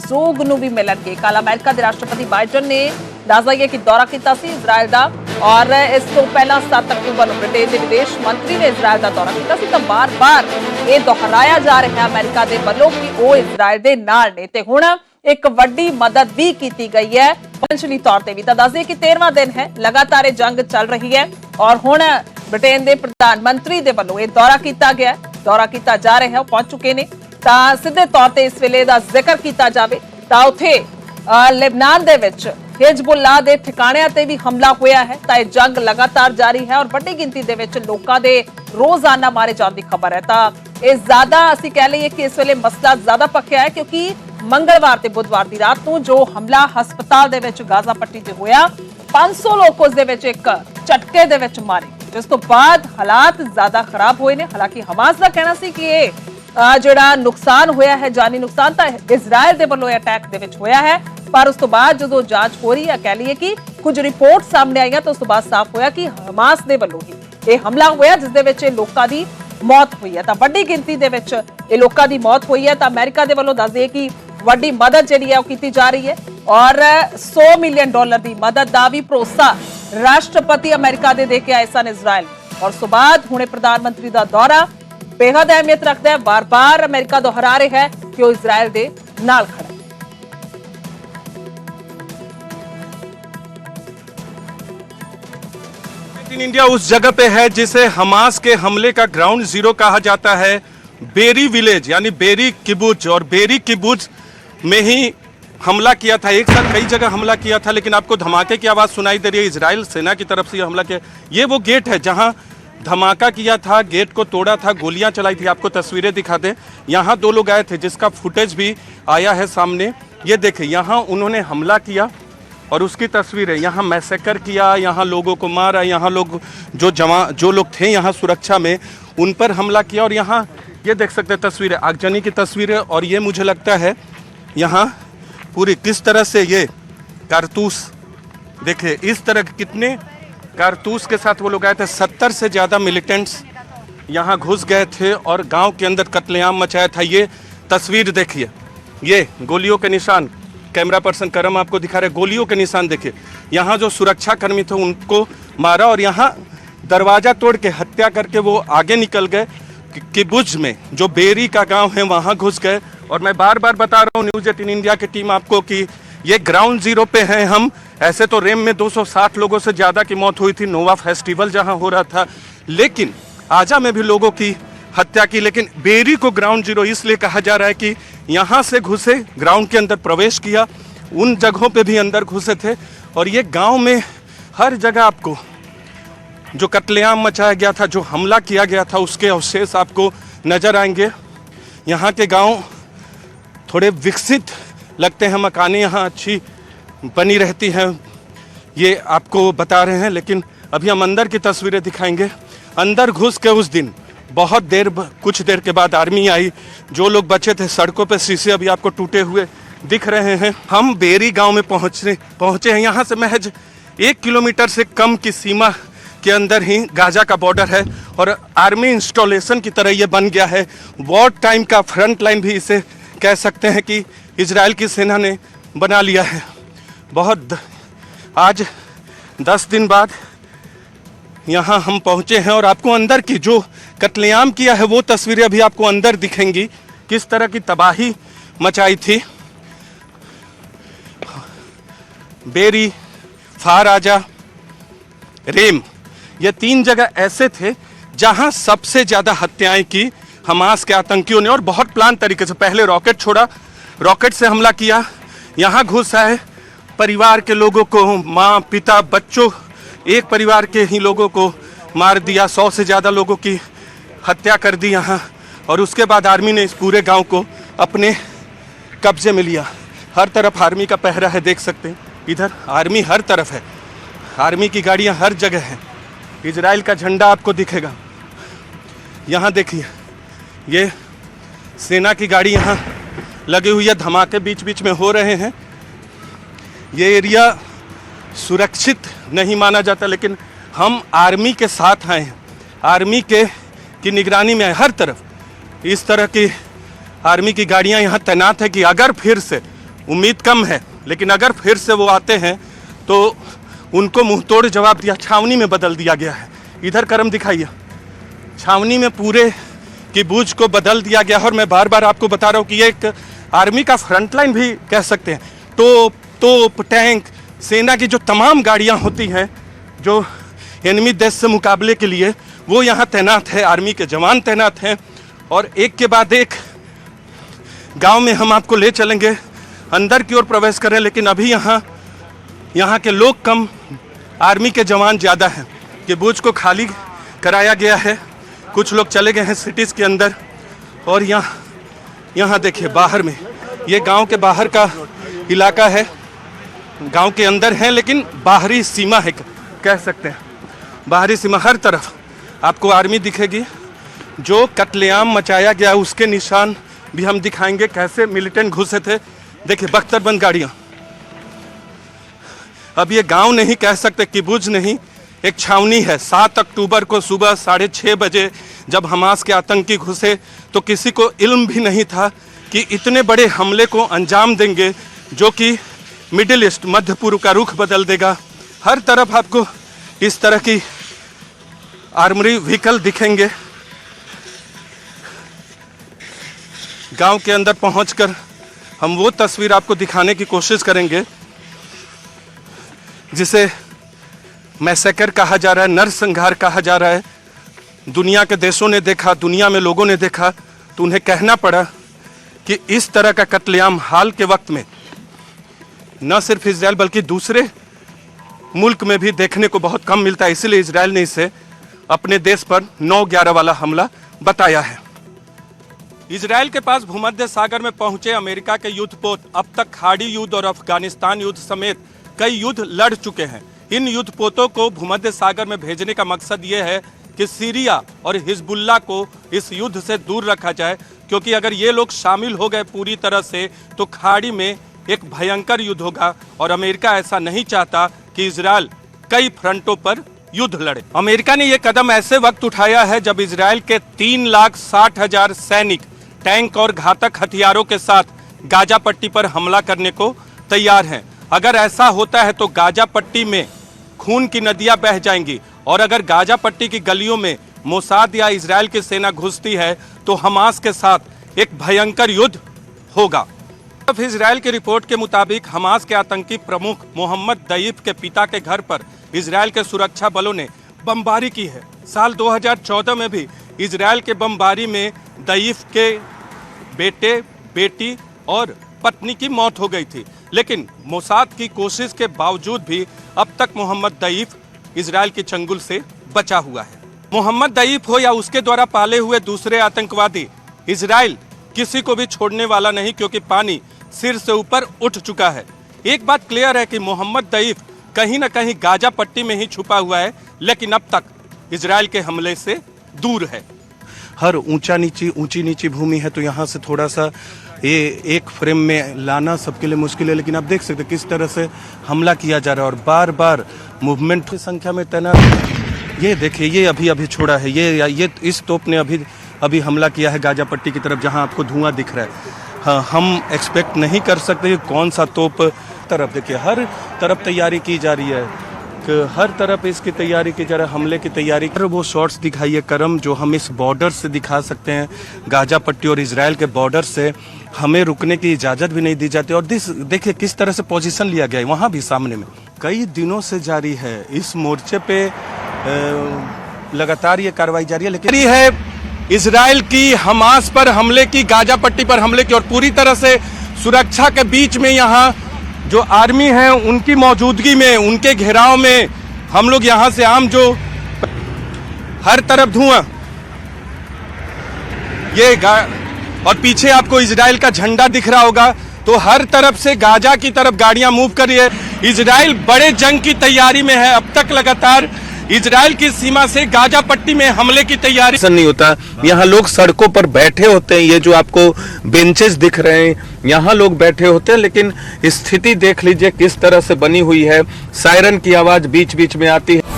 ਸੋਗ ਨੂੰ ਵੀ ਮਿਲਣਗੇ। ਕੱਲ੍ਹ ਅਮਰੀਕਾ ਦੇ ਰਾਸ਼ਟਰਪਤੀ ਬਾਈਡਨ ਨੇ ਦੱਸ ਦਈਏ ਕਿ ਦੌਰਾ ਕੀਤਾ ਸੀ ਇਜ਼ਰਾइल ਦਾ, ਔਰ ਇਸ ਤੋਂ ਪਹਿਲਾਂ 7 ਅਕਤੂਬਰ ਨੂੰ ਬ੍ਰਿਟੇਨ ਦੇ ਵਿਦੇਸ਼ ਮੰਤਰੀ ਨੇ ਇਜ਼ਰਾइल ਦਾ ਦੌਰਾ ਕੀਤਾ ਸੀ। ਤਾਂ ਬਾਰ-ਬਾਰ ਇਹ ਦੁਹਰਾਇਆ ਜਾ ਰਿਹਾ ਹੈ ਅਮਰੀਕਾ ਦੇ ਵੱਲੋਂ ਕਿ ਉਹ ਇਜ਼ਰਾइल ਦੇ ਨਾਲ ਨੇ ਤੇ ਹੁਣ ਇੱਕ ਵੱਡੀ ਮਦਦ ਵੀ ਕੀਤੀ ਗਈ ਹੈ ਫਾਈਨੈਂਸ਼ੀਅਲੀ ਤੌਰ ਤੇ ਵੀ। ਤਾਂ ਦੱਸ ਦਈਏ ਕਿ 13ਵਾਂ ਦਿਨ ਹੈ ਲਗਾਤਾਰ ਇਹ ਜੰਗ ਚੱਲ ਰਹੀ ਹੈ ਔਰ ਹੁਣ ਬ੍ਰਿਟੇਨ ਦੇ ਪ੍ਰਧਾਨ ਮੰਤਰੀ ਦੇ ਵੱਲੋਂ ਇਹ ਦੌਰਾ ਕੀਤਾ ਗਿਆ, ਦੌਰਾ ਕੀਤਾ ਜਾ ਰਿਹਾ ਹੈ, ਉਹ ਪਹੁੰਚ ਚੁੱਕੇ ਨੇ। ਤਾਂ ਸਿੱਧੇ ਤੌਰ ਤੇ ਇਸ ਵੇਲੇ ਦਾ ਜ਼ਿਕਰ ਕੀਤਾ ਜਾਵੇ ਤਾਂ ਉੱਥੇ ਲੈਬਨਾਨ ਦੇ ਵਿੱਚ ਹਿਜ਼ਬੁੱਲਾ ਦੇ ਠਿਕਾਣਿਆਂ ਤੇ ਵੀ ਹਮਲਾ ਹੋਇਆ ਹੈ। ਤਾਂ ਇਹ ਜੰਗ ਲਗਾਤਾਰ ਜਾਰੀ ਹੈ ਔਰ ਵੱਡੀ ਗਿਣਤੀ ਦੇ ਵਿੱਚ ਲੋਕਾਂ ਦੇ ਰੋਜ਼ਾਨਾ ਮਾਰੇ ਜਾਣ ਦੀ ਖਬਰ ਹੈ। ਤਾਂ ਇਹ ਜ਼ਿਆਦਾ ਅਸੀਂ ਕਹਿ ਲਈਏ ਕਿ ਇਸ ਵੇਲੇ ਮਸਲਾ ਜ਼ਿਆਦਾ ਪੱਕਿਆ ਹੈ ਕਿਉਂਕਿ ਮੰਗਲਵਾਰ ਤੇ ਬੁੱਧਵਾਰ ਦੀ ਰਾਤ ਨੂੰ ਜੋ ਹਮਲਾ ਹਸਪਤਾਲ ਦੇ ਵਿੱਚ ਗਾਜ਼ਾ ਪੱਟੀ ਤੇ ਹੋਇਆ, 500 ਲੋਕ ਉਸ ਦੇ ਵਿੱਚ ਇੱਕ ਝਟਕੇ ਦੇ ਵਿੱਚ ਮਾਰੇ, ਜਿਸ ਤੋਂ ਬਾਅਦ ਹਾਲਾਤ ਜ਼ਿਆਦਾ ਖਰਾਬ ਹੋਏ ਨੇ। ਹਾਲਾਂਕਿ ਹਮਾਸ ਦਾ ਕਹਿਣਾ ਸੀ ਕਿ ਇਹ ਜਿਹੜਾ ਨੁਕਸਾਨ ਹੋਇਆ ਹੈ, ਜਾਨੀ ਨੁਕਸਾਨ, ਤਾਂ ਇਜ਼ਰਾइल ਦੇ ਵੱਲੋਂ ਅਟੈਕ ਦੇ ਵਿੱਚ ਹੋਇਆ ਹੈ। ਪਰ ਉਸ ਤੋਂ ਬਾਅਦ ਜਦੋਂ ਜਾਂਚ ਹੋ ਰਹੀ ਹੈ, ਕਹਿ ਲਈਏ ਕਿ ਕੁਝ ਰਿਪੋਰਟ ਸਾਹਮਣੇ ਆਈਆਂ ਤਾਂ ਉਸ ਤੋਂ ਬਾਅਦ ਸਾਫ਼ ਹੋਇਆ ਕਿ ਹਮਾਸ ਦੇ ਵੱਲੋਂ ਹੀ ਇਹ ਹਮਲਾ ਹੋਇਆ, ਜਿਸ ਦੇ ਵਿੱਚ ਲੋਕਾਂ ਦੀ ਮੌਤ ਹੋਈ ਹੈ। ਤਾਂ ਵੱਡੀ ਗਿਣਤੀ ਦੇ ਵਿੱਚ ਇਹ ਲੋਕਾਂ ਦੀ ਮੌਤ ਹੋਈ ਹੈ। ਤਾਂ ਅਮਰੀਕਾ ਦੇ ਵੱਲੋਂ ਦੱਸ ਦਈਏ ਕਿ ਵੱਡੀ ਮਦਦ ਜਿਹੜੀ ਹੈ ਉਹ ਕੀਤੀ ਜਾ ਰਹੀ ਹੈ ਔਰ $100 ਮਿਲੀਅਨ ਦੀ ਮਦਦ ਦਾ ਵੀ ਭਰੋਸਾ ਰਾਸ਼ਟਰਪਤੀ ਅਮਰੀਕਾ ਦੇ ਕੇ ਆਏ ਸਨ ਇਜ਼ਰਾइल। ਔਰ ਉਸ ਤੋਂ ਬਾਅਦ ਹੁਣੇ ਪ੍ਰਧਾਨ ਮੰਤਰੀ ਦਾ ਦੌਰਾ बेहद अहमियत रखता है। बार बार अमेरिका दोहरा रहा है कि वो इजराइल दे नाल खड़ा है। इंडिया उस जगह पे है जिसे हमास के हमले का ग्राउंड जीरो कहा जाता है। बेरी विलेज यानी बेरी किबुज, और बेरी किबुज में ही हमला किया था। एक साथ कई जगह हमला किया था, लेकिन आपको धमाके की आवाज़ सुनाई दे रही है। इजराइल सेना की तरफ से ये हमला किया। ये वो गेट है जहां धमाका किया था, गेट को तोड़ा था, गोलियां चलाई थी। आपको तस्वीरें दिखा दें, यहाँ 2 लोग आए थे जिसका फुटेज भी आया है सामने। ये देखें, यहाँ उन्होंने हमला किया और उसकी तस्वीर है। यहाँ मैसेकर किया, यहाँ लोगों को मारा, यहाँ लोग जो लोग थे यहाँ सुरक्षा में, उन पर हमला किया। और यहाँ ये देख सकते हैं तस्वीर है, आगजनी की तस्वीर है। और ये मुझे लगता है यहाँ पूरी किस तरह से ये कारतूस देखे, इस तरह कितने कारतूस के साथ वो लोग आए थे। 70 से ज़्यादा मिलिटेंट्स यहाँ घुस गए थे और गांव के अंदर कत्लेआम मचाया था। ये तस्वीर देखिए, ये गोलियों के निशान, कैमरा पर्सन करम आपको दिखा रहे, गोलियों के निशान देखिए। यहाँ जो सुरक्षा कर्मी थे उनको मारा और यहाँ दरवाज़ा तोड़ के हत्या करके वो आगे निकल गए। किबुज में जो बेरी का गांव है वहाँ घुस गए। और मैं बार बार बता रहा हूँ न्यूज़ 18 इंडिया की टीम आपको कि ये ग्राउंड जीरो पे हैं हम। ऐसे तो रेम में 260 लोगों से ज़्यादा की मौत हुई थी, नोवा फेस्टिवल जहां हो रहा था, लेकिन आजा में भी लोगों की हत्या की। लेकिन बेरी को ग्राउंड जीरो इसलिए कहा जा रहा है कि यहाँ से घुसे, ग्राउंड के अंदर प्रवेश किया, उन जगहों पे भी अंदर घुसे थे। और ये गांव में हर जगह आपको जो कत्लेआम मचाया गया था, जो हमला किया गया था, उसके अवशेष आपको नज़र आएंगे। यहाँ के गाँव थोड़े विकसित लगते हैं, मकानें यहाँ अच्छी बनी रहती हैं, ये आपको बता रहे हैं। लेकिन अभी हम अंदर की तस्वीरें दिखाएंगे। अंदर घुस के उस दिन बहुत देर, कुछ देर के बाद आर्मी आई। जो लोग बचे थे सड़कों पे शीशे अभी आपको टूटे हुए दिख रहे हैं। हम बेरी गांव में पहुंचे हैं। यहाँ से महज 1 किलोमीटर से कम की सीमा के अंदर ही गाजा का बॉर्डर है और आर्मी इंस्टॉलेशन की तरह ये बन गया है। वॉर टाइम का फ्रंट लाइन भी इसे कह सकते हैं कि इजराइल की सेना ने बना लिया है। बहुत आज 10 दिन बाद यहाँ हम पहुँचे हैं और आपको अंदर की जो कत्लेआम किया है वो तस्वीरें अभी आपको अंदर दिखेंगी, किस तरह की तबाही मचाई थी। बेरी, फार आजा, रेम, ये 3 जगह ऐसे थे जहाँ सबसे ज़्यादा हत्याएं की हमास के आतंकियों ने। और बहुत प्लान तरीके से पहले रॉकेट छोड़ा, रॉकेट से हमला किया, यहाँ घुस आए, परिवार के लोगों को, माँ पिता बच्चों, एक परिवार के ही लोगों को मार दिया। 100 से ज़्यादा लोगों की हत्या कर दी यहाँ। और उसके बाद आर्मी ने इस पूरे गांव को अपने कब्जे में लिया। हर तरफ आर्मी का पहरा है, देख सकते हैं इधर आर्मी हर तरफ है, आर्मी की गाड़ियाँ हर जगह हैं। इजराइल का झंडा आपको दिखेगा। यहाँ देखिए, ये सेना की गाड़ी यहाँ लगी हुई है, धमाके बीच बीच में हो रहे हैं। ये एरिया सुरक्षित नहीं माना जाता, लेकिन हम आर्मी के साथ आए हैं, आर्मी की निगरानी में है। हर तरफ इस तरह की आर्मी की गाड़ियां यहाँ तैनात है कि अगर फिर से उम्मीद कम है, लेकिन अगर फिर से वो आते हैं तो उनको मुंह तोड़ जवाब दिया। छावनी में बदल दिया गया है, इधर करम दिखाइए, छावनी में पूरे किबुज को बदल दिया गया है। और मैं बार बार आपको बता रहा हूँ कि ये एक आर्मी का फ्रंटलाइन भी कह सकते हैं। तोप, टैंक, सेना की जो तमाम गाड़ियाँ होती हैं जो एनिमी देश से मुकाबले के लिए, वो यहाँ तैनात है, आर्मी के जवान तैनात हैं। और एक के बाद एक गांव में हम आपको ले चलेंगे, अंदर की ओर प्रवेश करें, लेकिन अभी यहाँ के लोग कम, आर्मी के जवान ज़्यादा हैं। किबुज को खाली कराया गया है, कुछ लोग चले गए हैं सिटीज़ के अंदर। और यहाँ देखिए बाहर में, ये गांव के बाहर का इलाका है, गांव के अंदर है लेकिन बाहरी सीमा है, कह सकते हैं बाहरी सीमा। हर तरफ आपको आर्मी दिखेगी। जो कत्लेआम मचाया गया उसके निशान भी हम दिखाएंगे, कैसे मिलिटेंट घुसे थे। देखिए बख्तरबंद गाड़ियाँ। अब ये गांव नहीं कह सकते, किबुज नहीं, एक छावनी है। 7 अक्टूबर को सुबह 6:30 बजे जब हमास के आतंकी घुसे तो किसी को इल्म भी नहीं था कि इतने बड़े हमले को अंजाम देंगे जो कि मिडिल ईस्ट, मध्य पूर्व का रुख बदल देगा। हर तरफ आपको इस तरह की आर्मरी व्हीकल दिखेंगे। गांव के अंदर पहुंचकर हम वो तस्वीर आपको दिखाने की कोशिश करेंगे जिसे मैसेकर कहा जा रहा है, नरसंहार कहा जा रहा है। दुनिया के देशों ने देखा, दुनिया में लोगों ने देखा, तो उन्हें कहना पड़ा कि इस तरह का कत्लेआम हाल के वक्त में न सिर्फ इजराइल बल्कि दूसरे मुल्क में भी देखने को बहुत कम मिलता है। इसलिए इजराइल ने इसे अपने देश पर 9/11 वाला हमला बताया है। इजराइल के पास भूमध्य सागर में पहुंचे अमेरिका के युद्धपोत अब तक खाड़ी युद्ध और अफगानिस्तान युद्ध समेत कई युद्ध लड़ चुके हैं। इन युद्धपोतों को भूमध्य सागर में भेजने का मकसद ये है कि सीरिया और हिजबुल्ला को इस युद्ध से दूर रखा जाए, क्योंकि अगर ये लोग शामिल हो गए पूरी तरह से तो खाड़ी में एक भयंकर युद्ध होगा। और अमेरिका ऐसा नहीं चाहता कि इजराइल कई फ्रंटों पर युद्ध लड़े। अमेरिका ने यह कदम ऐसे वक्त उठाया है जब इजराइल के 3,60,000 सैनिक टैंक और घातक हथियारों के साथ गाजा पट्टी पर हमला करने को तैयार हैं। अगर ऐसा होता है तो गाजा पट्टी में खून की नदियां बह जाएंगी, और अगर गाजा पट्टी की गलियों में मोसाद या इजराइल की सेना घुसती है तो हमास के साथ एक भयंकर युद्ध होगा। इजराइल की रिपोर्ट के मुताबिक हमास के आतंकी प्रमुख मोहम्मद दईफ के पिता के घर पर इजराइल के सुरक्षा बलों ने बमबारी की है। साल 2014 में भी इजराइल के बमबारी में दईफ के बेटे, बेटी और पत्नी की मौत हो गई थी, लेकिन मोसाद की कोशिश के बावजूद भी अब तक मोहम्मद दईफ इजराइल के चंगुल से बचा हुआ है। मोहम्मद दईफ हो या उसके द्वारा पाले हुए दूसरे आतंकवादी, इजराइल किसी को भी छोड़ने वाला नहीं, क्योंकि पानी सिर से ऊपर उठ चुका है। एक बात क्लियर है कि मोहम्मद दईफ कहीं ना कहीं गाजा पट्टी में ही छुपा हुआ है, लेकिन अब तक इजराइल के हमले से दूर है। हर ऊंची नीची भूमि है, तो यहाँ से थोड़ा सा ये एक फ्रेम में लाना सबके लिए मुश्किल है, लेकिन आप देख सकते हैं किस तरह से हमला किया जा रहा है और बार बार मूवमेंट की संख्या में तैनात। ये देखिए, ये अभी छोड़ा है, ये इस तोप ने अभी हमला किया है गाजा पट्टी की तरफ, जहां आपको धुआं दिख रहा है। हाँ, हम एक्सपेक्ट नहीं कर सकते कौन सा तोप। तरफ देखिए, हर तरफ तैयारी की जा रही है, हर तरफ इसकी तैयारी की जा रही है, हमले की तैयारी। वो शॉट्स दिखाइए करम, जो हम इस बॉर्डर से दिखा सकते हैं, गाजा पट्टी और इजराइल के बॉर्डर से हमें रुकने की इजाज़त भी नहीं दी जाती। और देखिए किस तरह से पोजीशन लिया गया है वहाँ भी सामने में। कई दिनों से जारी है इस मोर्चे पे, लगातार ये कार्रवाई जारी है, लेकिन ये है इजराइल की हमास पर हमले की, गाजा पट्टी पर हमले की, और पूरी तरह से सुरक्षा के बीच में यहाँ जो आर्मी है उनकी मौजूदगी में, उनके घेराव में हम लोग यहाँ से आम जो हर तरफ धुआं, ये और पीछे आपको इजराइल का झंडा दिख रहा होगा, तो हर तरफ से गाजा की तरफ गाड़ियां मूव कर रही है। इजराइल बड़े जंग की तैयारी में है। अब तक लगातार इजराइल की सीमा से गाजा पट्टी में हमले की तैयारी नहीं होता। यहाँ लोग सड़कों पर बैठे होते हैं, ये जो आपको बेंचेस दिख रहे हैं यहाँ लोग बैठे होते हैं, लेकिन स्थिति देख लीजिए किस तरह से बनी हुई है। सायरन की आवाज बीच बीच में आती है।